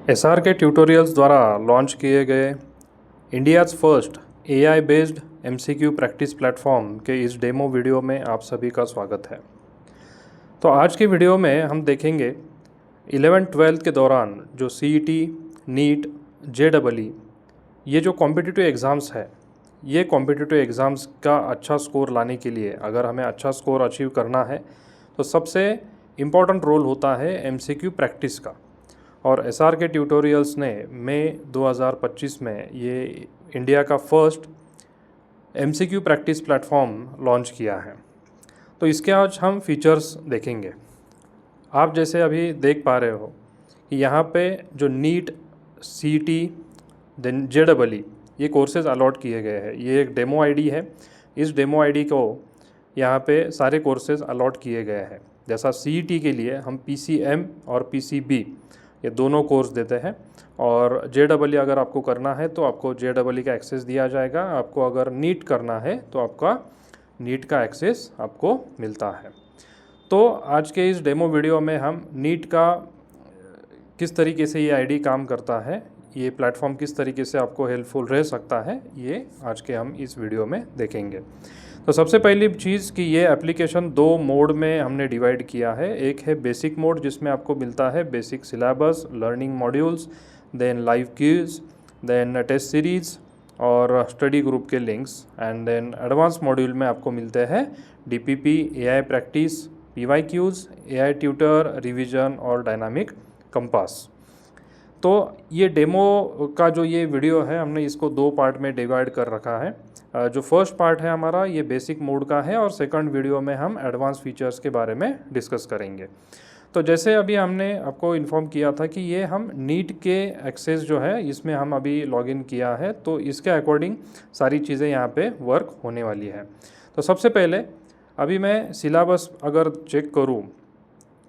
SR के tutorials द्वारा launch किए गए India's first AI based MCQ practice platform के इस डेमो वीडियो में आप सभी का स्वागत है। तो आज की वीडियो में हम देखेंगे 11th-12th के दौरान जो सीईटी, नीट, जेईई ये जो कॉम्पिटिटिव एग्ज़ाम्स है, ये कॉम्पिटिटिव एग्ज़ाम्स का अच्छा स्कोर लाने के लिए अगर हमें अच्छा स्कोर अचीव करना है तो सबसे इम्पॉर्टेंट रोल होता है एमसीक्यू प्रैक्टिस का। और एसआर के ट्यूटोरियल्स ने मई 2025 में ये इंडिया का first MCQ practice platform launch किया है। तो इसके आज हम फीचर्स देखेंगे। आप जैसे अभी देख पा रहे हो कि यहाँ पे जो नीट, सीईटी, देन जेईई ये कोर्सेज अलॉट किए गए हैं। ये एक डेमो आईडी है। इस डेमो आईडी को यहाँ पे सारे कोर्सेज अलॉट किए गए हैं। जैसा सीईटी के लिए हम पीसीएम और पीसीबी ये दोनों कोर्स देते हैं, और जेईई अगर आपको करना है तो आपको जेईई का एक्सेस दिया जाएगा। आपको अगर नीट करना है तो आपका नीट का एक्सेस आपको मिलता है। तो आज के इस डेमो वीडियो में हम नीट का किस तरीके से ये आईडी काम करता है, ये प्लेटफॉर्म किस तरीके से आपको हेल्पफुल रह सकता है, ये आज के हम इस वीडियो में देखेंगे। तो सबसे पहली चीज़ कि ये एप्लीकेशन दो मोड में हमने डिवाइड किया है। एक है बेसिक मोड जिसमें आपको मिलता है basic syllabus, learning modules, then live quiz, then test series और स्टडी ग्रुप के links, and then advance module में आपको मिलते हैं DPP, AI practice, PYQs, AI tutor, revision और डायनामिक कंपास। तो ये डेमो का जो ये वीडियो है हमने इसको दो पार्ट में डिवाइड कर रखा है। जो फर्स्ट पार्ट है हमारा ये बेसिक मोड का है, और सेकंड वीडियो में हम एडवांस फीचर्स के बारे में डिस्कस करेंगे। तो जैसे अभी हमने आपको इन्फॉर्म किया था कि ये हम नीट के एक्सेस जो है इसमें हम अभी लॉगिन किया है, तो इसके अकॉर्डिंग सारी चीज़ें यहाँ पे वर्क होने वाली है। तो सबसे पहले अभी मैं सिलेबस अगर चेक करूँ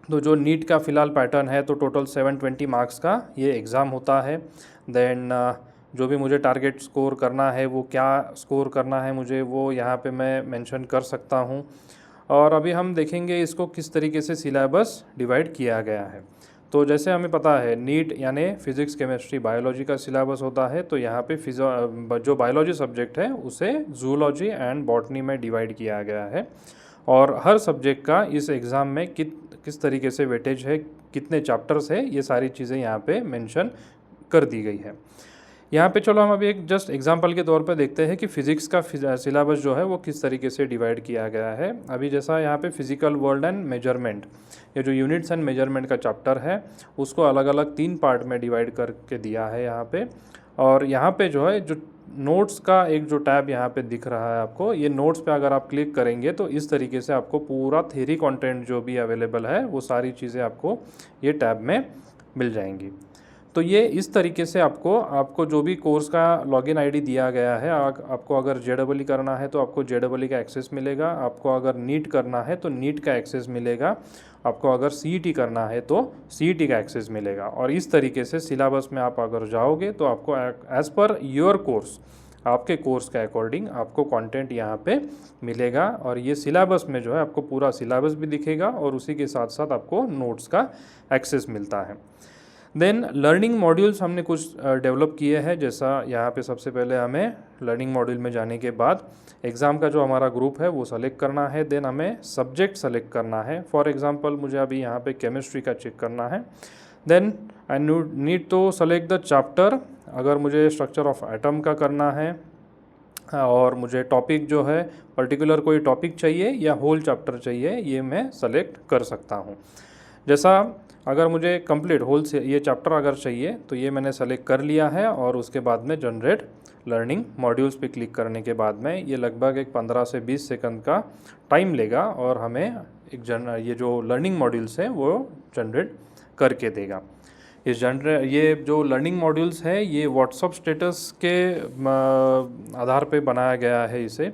तो जो नीट का फ़िलहाल पैटर्न है तो टोटल 720 मार्क्स का ये एग्ज़ाम होता है। देन जो भी मुझे टारगेट स्कोर करना है वो क्या स्कोर करना है मुझे वो यहाँ पे मैं मेंशन कर सकता हूँ। और अभी हम देखेंगे इसको किस तरीके से सिलेबस डिवाइड किया गया है। तो जैसे हमें पता है नीट यानी फिज़िक्स, केमिस्ट्री, बायोलॉजी का सिलेबस होता है, तो यहाँ पे जो बायोलॉजी सब्जेक्ट है उसे जूलॉजी एंड बॉटनी में डिवाइड किया गया है। और हर सब्जेक्ट का इस एग्ज़ाम में किस तरीके से वेटेज है, कितने चैप्टर्स है, ये सारी चीज़ें यहाँ पे मेंशन कर दी गई है। यहाँ पे चलो हम अभी एक जस्ट एग्जांपल के तौर पे देखते हैं कि फ़िज़िक्स का सिलेबस जो है वो किस तरीके से डिवाइड किया गया है। अभी जैसा यहाँ पे फिज़िकल वर्ल्ड एंड मेजरमेंट, ये जो यूनिट्स एंड मेजरमेंट का चैप्टर है उसको अलग अलग 3 पार्ट में डिवाइड करके दिया है यहाँ पे। और यहाँ पे जो है जो नोट्स का एक जो टैब यहाँ पे दिख रहा है आपको, ये नोट्स पे अगर आप क्लिक करेंगे तो इस तरीके से आपको पूरा थ्योरी कंटेंट जो भी अवेलेबल है वो सारी चीज़ें आपको ये टैब में मिल जाएंगी। तो ये इस तरीके से आपको जो भी कोर्स का लॉगिन आईडी दिया गया है, आपको अगर जेईई करना है तो आपको जेईई का एक्सेस मिलेगा, आपको अगर नीट करना है तो नीट का एक्सेस मिलेगा, आपको अगर सीईटी करना है तो सीईटी का एक्सेस मिलेगा। और इस तरीके से सिलेबस में आप अगर जाओगे तो आपको एज़ पर योर कोर्स, आपके कोर्स के अकॉर्डिंग आपको कंटेंट यहाँ पे मिलेगा। और ये सिलेबस में जो है आपको पूरा सिलेबस भी दिखेगा और उसी के साथ साथ आपको नोट्स का एक्सेस मिलता है। देन लर्निंग मॉड्यूल्स हमने कुछ डेवलप किए हैं। जैसा यहाँ पे सबसे पहले हमें लर्निंग मॉड्यूल में जाने के बाद एग्ज़ाम का जो हमारा ग्रुप है वो सेलेक्ट करना है। देन हमें सब्जेक्ट सेलेक्ट करना है। फॉर एग्जांपल मुझे अभी यहाँ पे केमिस्ट्री का चेक करना है। Then I need to select the chapter. अगर मुझे स्ट्रक्चर ऑफ एटम का करना है और मुझे टॉपिक जो है पर्टिकुलर कोई टॉपिक चाहिए या होल चैप्टर चाहिए, ये मैं सेलेक्ट कर सकता हूँ। जैसा अगर मुझे कंप्लीट होल से ये चैप्टर अगर चाहिए तो ये मैंने सेलेक्ट कर लिया है, और उसके बाद में जनरेट लर्निंग मॉड्यूल्स पे क्लिक करने के बाद में ये लगभग एक 15 से 20 सेकंड का टाइम लेगा और हमें ये जो लर्निंग मॉड्यूल्स है वो जनरेट करके देगा। ये जो लर्निंग मॉड्यूल्स है ये व्हाट्सअप स्टेटस के आधार पे बनाया गया है इसे।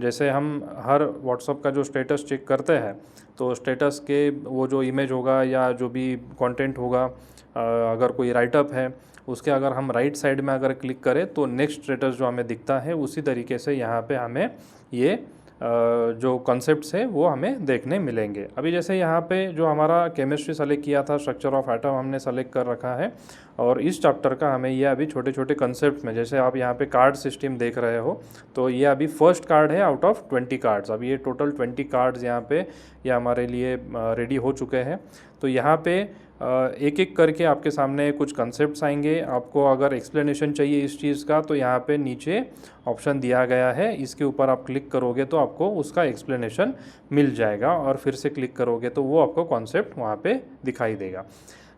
जैसे हम हर व्हाट्सअप का जो स्टेटस चेक करते हैं तो स्टेटस के वो जो इमेज होगा या जो भी कंटेंट होगा, अगर कोई राइटअप है उसके अगर हम राइट साइड में अगर क्लिक करें तो नेक्स्ट स्टेटस जो हमें दिखता है, उसी तरीके से यहाँ पे हमें ये जो कॉन्सेप्ट्स है वो हमें देखने मिलेंगे। अभी जैसे यहाँ पे जो हमारा केमिस्ट्री सेलेक्ट किया था, स्ट्रक्चर ऑफ एटम हमने सेलेक्ट कर रखा है, और इस चैप्टर का हमें ये अभी छोटे छोटे कंसेप्ट में, जैसे आप यहाँ पे कार्ड सिस्टम देख रहे हो, तो ये अभी फर्स्ट कार्ड है आउट ऑफ 20 कार्ड्स। अभी ये टोटल 20 कार्ड्स यहाँ पे ये हमारे लिए रेडी हो चुके हैं। तो यहाँ पे एक एक करके आपके सामने कुछ कंसेप्ट्स आएंगे। आपको अगर एक्सप्लेनेशन चाहिए इस चीज़ का तो यहाँ पे नीचे ऑप्शन दिया गया है, इसके ऊपर आप क्लिक करोगे तो आपको उसका एक्सप्लेनेशन मिल जाएगा, और फिर से क्लिक करोगे तो वो आपको कॉन्सेप्ट वहाँ पे दिखाई देगा।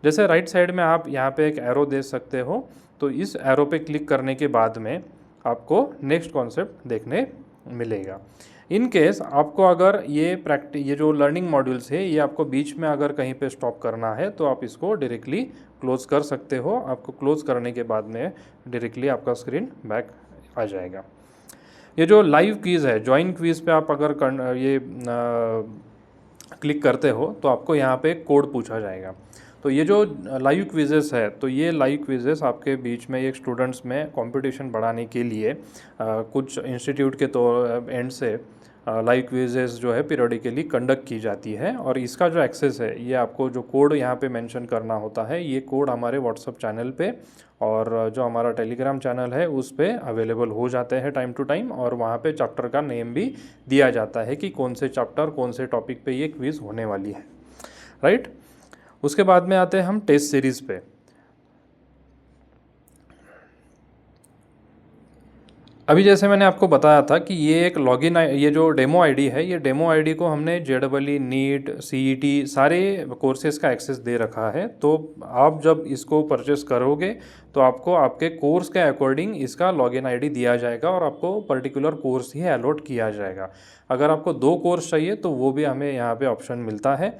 जैसे राइट साइड में आप यहाँ पे एक एरो दे सकते हो, तो इस एरो पे क्लिक करने के बाद में आपको नेक्स्ट कॉन्सेप्ट देखने मिलेगा। इन केस आपको अगर ये जो लर्निंग मॉड्यूल्स है ये आपको बीच में अगर कहीं पे स्टॉप करना है तो आप इसको डायरेक्टली क्लोज कर सकते हो। आपको क्लोज करने के बाद में डायरेक्टली आपका स्क्रीन बैक आ जाएगा। ये जो लाइव क्विज़ है, ज्वाइन क्विज़ पे आप अगर क्लिक करते हो तो आपको यहाँ पे कोड पूछा जाएगा। तो ये जो लाइव क्विजेस है, तो ये लाइव क्विजेस आपके बीच में एक स्टूडेंट्स में कंपटीशन बढ़ाने के लिए कुछ इंस्टीट्यूट के एंड से लाइव क्विजेस जो है पीरियडिकली कंडक्ट की जाती है, और इसका जो एक्सेस है ये आपको जो कोड यहाँ पे मेंशन करना होता है, ये कोड हमारे व्हाट्सएप चैनल पे और जो हमारा टेलीग्राम चैनल है उस पे अवेलेबल हो जाते हैं टाइम टू टाइम, और वहाँ पे चैप्टर का नेम भी दिया जाता है कि कौन से चैप्टर कौन से टॉपिक पे ये क्विज़ होने वाली है, राइट। उसके बाद में आते हैं हम टेस्ट सीरीज़ पे। अभी जैसे मैंने आपको बताया था कि ये एक लॉगिन ये जो डेमो आईडी है, ये डेमो आईडी को हमने JEE, नीट, CET सारे कोर्सेज़ का एक्सेस दे रखा है। तो आप जब इसको परचेस करोगे तो आपको आपके कोर्स के अकॉर्डिंग इसका लॉगिन आईडी दिया जाएगा, और आपको पर्टिकुलर कोर्स ही अलॉट किया जाएगा। अगर आपको 2 कोर्स चाहिए तो वो भी हमें यहाँ पे ऑप्शन मिलता है।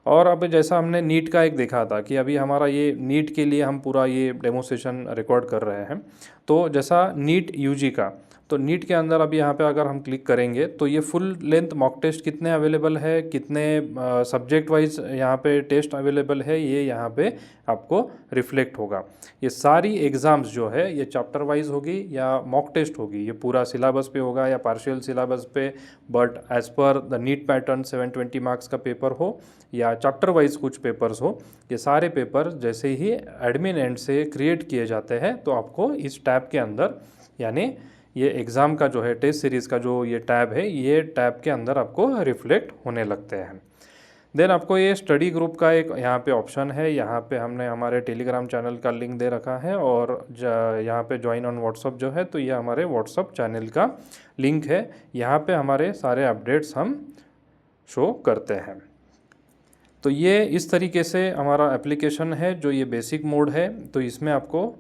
और अब जैसा हमने नीट का एक देखा था कि अभी हमारा ये नीट के लिए हम पूरा ये डेमो सेशन रिकॉर्ड कर रहे हैं। तो जैसा नीट UG का, तो नीट के अंदर अभी यहाँ पे अगर हम क्लिक करेंगे तो ये फुल लेंथ मॉक टेस्ट कितने अवेलेबल है, कितने सब्जेक्ट वाइज यहाँ पे टेस्ट अवेलेबल है, ये यहाँ पे आपको रिफ्लेक्ट होगा। ये सारी एग्ज़ाम्स जो है ये चैप्टर वाइज होगी या मॉक टेस्ट होगी, ये पूरा सिलेबस पे होगा या पार्शियल सिलेबस पे, but as per the NEET pattern 720 marks का पेपर हो या चैप्टर वाइज कुछ पेपर्स हो, ये सारे पेपर जैसे ही एडमिन एंड से क्रिएट किए जाते हैं तो आपको इस टैब के अंदर, यानी ये एग्ज़ाम का जो है टेस्ट सीरीज़ का जो ये टैब है, ये टैब के अंदर आपको रिफ्लेक्ट होने लगते हैं। देन आपको ये स्टडी ग्रुप का एक यहाँ पे ऑप्शन है, यहाँ पे हमने हमारे टेलीग्राम चैनल का लिंक दे रखा है, और यहाँ पे ज्वाइन ऑन व्हाट्सअप जो है, तो ये हमारे व्हाट्सअप चैनल का लिंक है। यहाँ पे हमारे सारे अपडेट्स हम शो करते हैं। तो ये इस तरीके से हमारा एप्लीकेशन है जो ये बेसिक मोड है। तो इसमें आपको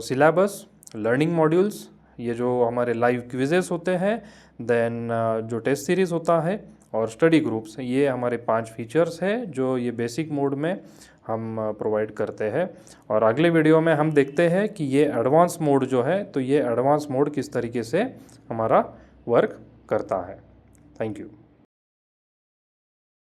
सिलेबस, लर्निंग मॉड्यूल्स, ये जो हमारे लाइव क्विजेस होते हैं, देन जो टेस्ट सीरीज़ होता है, और स्टडी ग्रुप्स, ये हमारे 5 फीचर्स हैं जो ये बेसिक मोड में हम प्रोवाइड करते हैं। और अगले वीडियो में हम देखते हैं कि ये एडवांस मोड जो है, तो ये एडवांस मोड किस तरीके से हमारा वर्क करता है। Thank you.